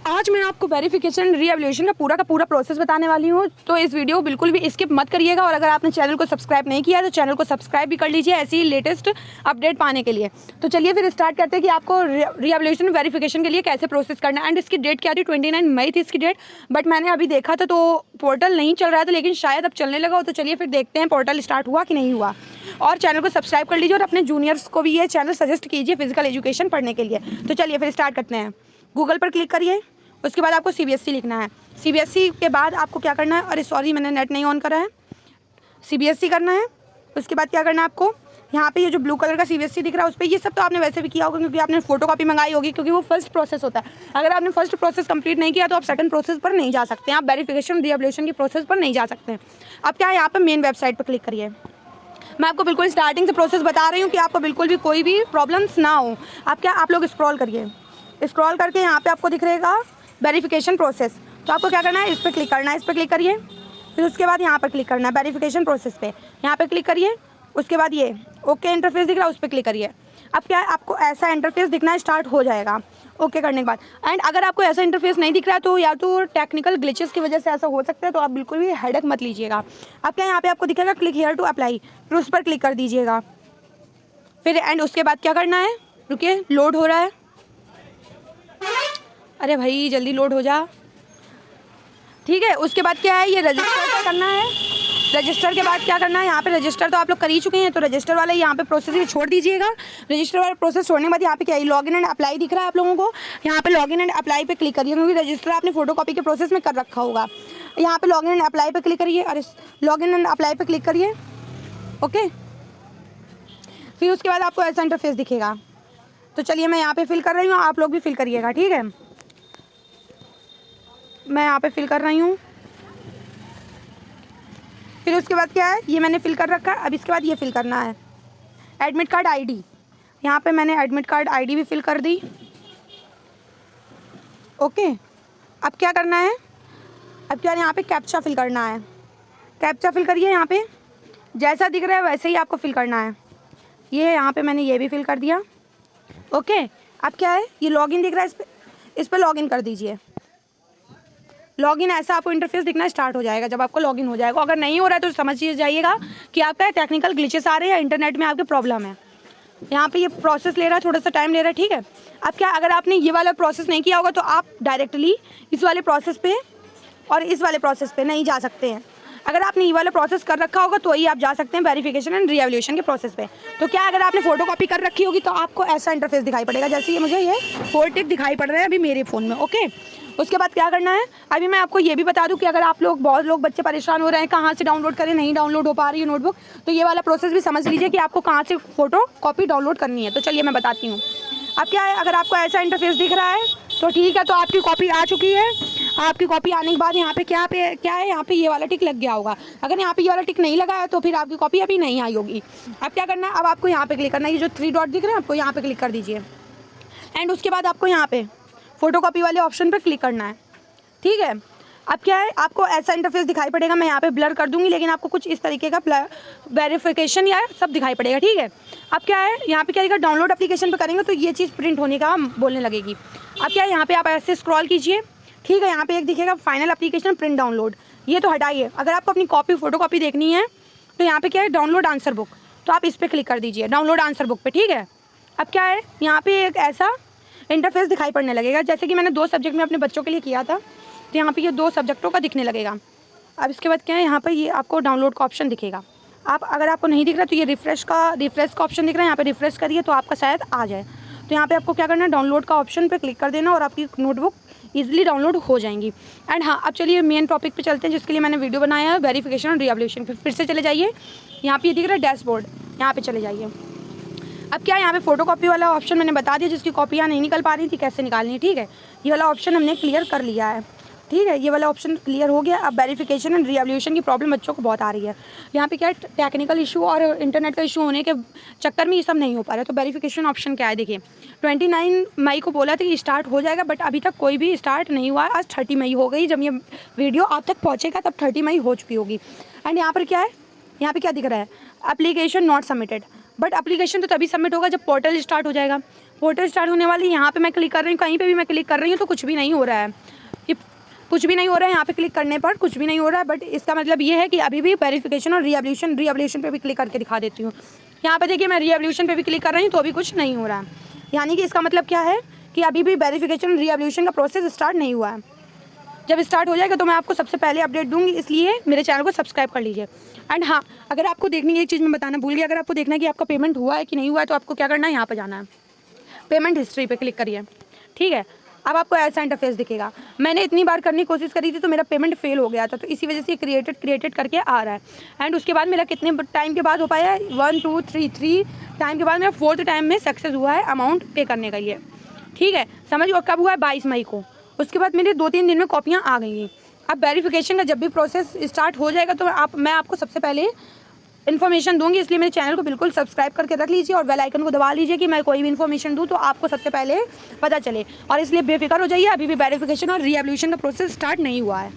आज मैं आपको वेरिफिकेशन रीएवल्यूशन का पूरा प्रोसेस बताने वाली हूँ। तो इस वीडियो बिल्कुल भी स्किप मत करिएगा और अगर आपने चैनल को सब्सक्राइब नहीं किया है तो चैनल को सब्सक्राइब भी कर लीजिए ऐसी लेटेस्ट अपडेट पाने के लिए। तो चलिए फिर स्टार्ट करते हैं कि आपको रीएवल्यूशन वेरिफिकेशन के लिए कैसे प्रोसेस करना है। एंड इसकी डेट क्या थी, 29 मई थी इसकी डेट, बट मैंने अभी देखा था तो पोर्टल नहीं चल रहा था, लेकिन शायद अब चलने लगा हो। तो चलिए फिर देखते हैं पोर्टल स्टार्ट हुआ कि नहीं हुआ। और चैनल को सब्सक्राइब कर लीजिए और अपने जूनियर्स को भी ये चैनल सजेस्ट कीजिए फिजिकल एजुकेशन पढ़ने के लिए। तो चलिए फिर स्टार्ट करते हैं। गूगल पर क्लिक करिए, उसके बाद आपको CBSE लिखना है। CBSE के बाद आपको क्या करना है, अरे सॉरी मैंने नेट नहीं ऑन करा है, CBSE करना है। उसके बाद क्या करना है आपको, यहाँ पे ये जो ब्लू कलर का CBSE दिख रहा है उस पर, ये सब तो आपने वैसे भी किया होगा क्योंकि आपने फोटोकॉपी मंगाई होगी, क्योंकि वो फर्स्ट प्रोसेस होता है। अगर आपने फर्स्ट प्रोसेस कंप्लीट नहीं किया तो आप सेकंड प्रोसेस पर नहीं जा सकते हैं, आप वेरिफिकेशन रीएवल्यूशन की प्रोसेस पर नहीं जा सकते हैं। अब क्या है, यहाँ पर मेन वेबसाइट पर क्लिक करिए। मैं आपको बिल्कुल स्टार्टिंग से प्रोसेस बता रही हूँ कि आपको बिल्कुल भी कोई भी प्रॉब्लम्स ना हो। आप लोग स्क्रॉल करिए, स्क्रॉल करके यहाँ पे आपको दिख रहेगा वेरिफिकेशन प्रोसेस। तो आपको क्या करना है, इस पर क्लिक करना है, इस पर क्लिक करिए। फिर उसके बाद यहाँ पर क्लिक करना है वेरिफिकेशन प्रोसेस पे, यहाँ पे क्लिक करिए। उसके बाद ये ओके इंटरफेस दिख रहा है उस पर क्लिक करिए। अब क्या है, आपको ऐसा इंटरफेस दिखना स्टार्ट हो जाएगा ओके करने के बाद। एंड अगर आपको ऐसा इंटरफेस नहीं दिख रहा है तो या तो टेक्निकल ग्लिचेस की वजह से ऐसा हो सकता है, तो आप बिल्कुल भी हेडेक मत लीजिएगा। अब क्या यहाँ पे आपको दिखेगा क्लिक हियर टू अप्लाई, फिर उस पर क्लिक कर दीजिएगा। फिर एंड उसके बाद क्या करना है, रुकिए लोड हो रहा है, अरे भाई जल्दी लोड हो जा, ठीक है। उसके बाद क्या है, ये रजिस्टर करना है। रजिस्टर के बाद क्या करना है, यहाँ पे रजिस्टर तो आप लोग कर ही चुके हैं, तो रजिस्टर वाले यहाँ पे प्रोसेस ही छोड़ दीजिएगा। रजिस्टर वाला प्रोसेस छोड़ने के बाद यहाँ पे क्या है, लॉगिन एंड अप्लाई दिख रहा है आप लोगों को, यहाँ पे लॉगिन एंड अप्लाई पे क्लिक करिए, क्योंकि रजिस्टर आपने फोटोकॉपी के प्रोसेस में कर रखा होगा। यहाँ पे लॉगिन एंड अप्लाई पे क्लिक करिए, अरे लॉगिन एंड अप्लाई पे क्लिक करिए ओके। फिर उसके बाद आपको ऐसा इंटरफेस दिखेगा। तो चलिए मैं यहाँ पे फिल कर रही हूँ, आप लोग भी फिल करिएगा, ठीक है। मैं यहाँ पे फिल कर रही हूँ। फिर उसके बाद क्या है, ये मैंने फिल कर रखा है। अब इसके बाद ये फिल करना है एडमिट कार्ड ID। यहाँ पे मैंने एडमिट कार्ड ID भी फिल कर दी ओके। अब क्या करना है, अब क्या यहाँ पे कैप्चा फिल करना है। कैप्चा फिल करिए, यहाँ पे जैसा दिख रहा है वैसे ही आपको फिल करना है। ये यहाँ पे मैंने ये भी फिल कर दिया ओके। अब क्या है, ये लॉगिन दिख रहा है, इस पर लॉगिन कर दीजिए। लॉगिन ऐसा आपको इंटरफेस दिखना स्टार्ट हो जाएगा जब आपको लॉगिन हो जाएगा। अगर नहीं हो रहा है तो समझ जाइएगा कि आपका टेक्निकल ग्लिचेस आ रहे हैं या इंटरनेट में आपके प्रॉब्लम है। यहाँ पे ये प्रोसेस ले रहा है, थोड़ा सा टाइम ले रहा है, ठीक है। अब क्या, अगर आपने ये वाला प्रोसेस नहीं किया होगा तो आप डायरेक्टली इस वाले प्रोसेस पे और इस वाले प्रोसेस पे नहीं जा सकते हैं। अगर आपने ये वाला प्रोसेस कर रखा होगा तो ही आप जा सकते हैं वेरिफिकेशन एंड रीएवल्यूशन के प्रोसेस पे। तो क्या, अगर आपने फोटोकॉपी कर रखी होगी तो आपको ऐसा इंटरफेस दिखाई पड़ेगा, जैसे ये मुझे ये 4 टिक दिखाई पड़ रहे हैं अभी मेरे फ़ोन में ओके। उसके बाद क्या करना है, अभी मैं आपको ये भी बता दूं कि अगर आप लोग, बहुत लोग बच्चे परेशान हो रहे हैं कहाँ से डाउनलोड करें, नहीं डाउनलोड हो पा रही है नोटबुक, तो ये वाला प्रोसेस भी समझ लीजिए कि आपको कहाँ से फोटो कॉपी डाउनलोड करनी है। तो चलिए मैं बताती हूँ। अब क्या है, अगर आपको ऐसा इंटरफेस दिख रहा है तो ठीक है, तो आपकी कॉपी आ चुकी है। आपकी कॉपी आने के बाद यहाँ पे क्या है, यहाँ पे ये वाला टिक लग गया होगा। अगर यहाँ पे ये वाला टिक नहीं लगा है तो फिर आपकी कॉपी अभी नहीं आई होगी। अब क्या करना है, अब आपको यहाँ पे क्लिक करना है, ये जो 3 डॉट दिख रहे हैं आपको यहाँ पे क्लिक कर दीजिए। एंड उसके बाद आपको यहाँ पे फोटोकॉपी वाले ऑप्शन पर क्लिक करना है, ठीक है। अब क्या है, आपको ऐसा इंटरफेस दिखाई पड़ेगा, मैं यहाँ पे ब्लर कर दूंगी, लेकिन आपको कुछ इस तरीके का वेरिफिकेशन या सब दिखाई पड़ेगा, ठीक है। अब क्या है, यहाँ पे क्या है, डाउनलोड एप्लीकेशन पे करेंगे तो ये चीज़ प्रिंट होने का बोलने लगेगी। अब क्या है, यहाँ पे आप ऐसे स्क्रॉल कीजिए, ठीक है। यहाँ पे एक दिखेगा फाइनल एप्लीकेशन प्रिंट डाउनलोड, ये तो हटाइए। अगर आपको अपनी फोटोकॉपी देखनी है तो यहाँ पे क्या है, डाउनलोड आंसर बुक, तो आप इस पर क्लिक कर दीजिए, डाउनलोड आंसर बुक पे, ठीक है। अब क्या है, यहाँ पे एक ऐसा इंटरफेस दिखाई पड़ने लगेगा, जैसे कि मैंने 2 सब्जेक्ट में अपने बच्चों के लिए किया था, तो यहाँ पे ये 2 सब्जेक्टों का दिखने लगेगा। अब इसके बाद क्या है, यहाँ पर ये आपको डाउनलोड का ऑप्शन दिखेगा। आप, अगर आपको नहीं दिख रहा तो ये रिफ्रेश का ऑप्शन दिख रहा है, यहाँ पे रिफ्रेश करिए तो आपका शायद आ जाए। तो यहाँ पे आपको क्या करना है, डाउनलोड का ऑप्शन पे क्लिक कर देना और आपकी नोटबुक ईजिली डाउनलोड हो जाएंगी। एंड हाँ, अब चलिए मेन टॉपिक पे चलते हैं जिसके लिए मैंने वीडियो बनाया है, वेरिफिकेशन और रीएवल्यूशन। फिर से चले जाइए, यहाँ पे ये दिख रहा है डैशबोर्ड, यहाँ पे चले जाइए। अब क्या है, यहाँ पे फोटोकॉपी वाला ऑप्शन मैंने बता दिया, जिसकी कॉपियाँ नहीं निकल पा रही थी कैसे निकालनी है, ठीक है। ये वाला ऑप्शन हमने क्लियर कर लिया है, ठीक है। ये वाला ऑप्शन क्लियर हो गया। अब वेरिफिकेशन एंड रीएवल्यूशन की प्रॉब्लम बच्चों को बहुत आ रही है। यहाँ पे क्या है, टेक्निकल इशू और इंटरनेट का इशू होने के चक्कर में ये सब नहीं हो पा रहा है। तो वेरिफिकेशन ऑप्शन क्या है, देखिए 29 मई को बोला था कि स्टार्ट हो जाएगा, बट अभी तक कोई भी स्टार्ट नहीं हुआ है। आज 30 मई हो गई, जब ये वीडियो आप तक पहुँचेगा तब 30 मई हो चुकी होगी। एंड यहाँ पर क्या है, यहाँ पर क्या दिख रहा है, application not submitted, but application तो तभी सबमिट होगा जब पोर्टल स्टार्ट हो जाएगा। पोर्टल स्टार्ट होने वाली, यहाँ पे मैं क्लिक कर रही हूँ, कहीं पे भी मैं क्लिक कर रही हूँ तो कुछ भी नहीं हो रहा है, ये कुछ भी नहीं हो रहा है। यहाँ पे क्लिक करने पर कुछ भी नहीं हो रहा है, बट इसका मतलब ये है कि अभी भी वेरिफिकेशन और रीएवल्यूशन पे भी क्लिक करके दिखा देती हूँ। यहाँ पे देखिए मैं रीएवल्यूशन पे भी क्लिक कर रही हूँ तो अभी कुछ नहीं हो रहा है, यानी कि इसका मतलब क्या है कि अभी भी वेरिफिकेशन रीएवल्यूशन का प्रोसेस स्टार्ट नहीं हुआ है। जब स्टार्ट हो जाएगा तो मैं आपको सबसे पहले अपडेट दूंगी, इसलिए मेरे चैनल को सब्सक्राइब कर लीजिए। एंड हाँ, अगर आपको देखनी है, एक चीज़ मैं बताना भूल गई, अगर आपको देखना है कि आपका पेमेंट हुआ है कि नहीं हुआ है तो आपको क्या करना है, यहाँ पर जाना है, पेमेंट हिस्ट्री पे क्लिक करिए, ठीक है। अब आपको ऐसा इंटरफेस दिखेगा। मैंने इतनी बार करने की कोशिश करी थी तो मेरा पेमेंट फेल हो गया था, तो इसी वजह से ये क्रिएटेड करके आ रहा है। एंड उसके बाद मेरा कितने टाइम के बाद हो पाया है, 1 2 3 टाइम के बाद मेरा 4th टाइम में सक्सेस हुआ है अमाउंट पे करने का लिए, ठीक है। समझ लो कब हुआ है, 22 मई को। उसके बाद मेरे 2-3 दिन में कॉपियाँ आ गई हैं। अब वेरिफिकेशन का जब भी प्रोसेस स्टार्ट हो जाएगा तो मैं आपको सबसे पहले इन्फॉर्मेशन दूंगी, इसलिए मेरे चैनल को बिल्कुल सब्सक्राइब करके रख लीजिए और बेल आइकन को दबा लीजिए कि मैं कोई भी इन्फॉर्मेशन दूं तो आपको सबसे पहले पता चले। और इसलिए बेफिक्र हो जाइए, अभी भी वेरिफिकेशन और रीएवल्यूशन का प्रोसेस स्टार्ट नहीं हुआ है।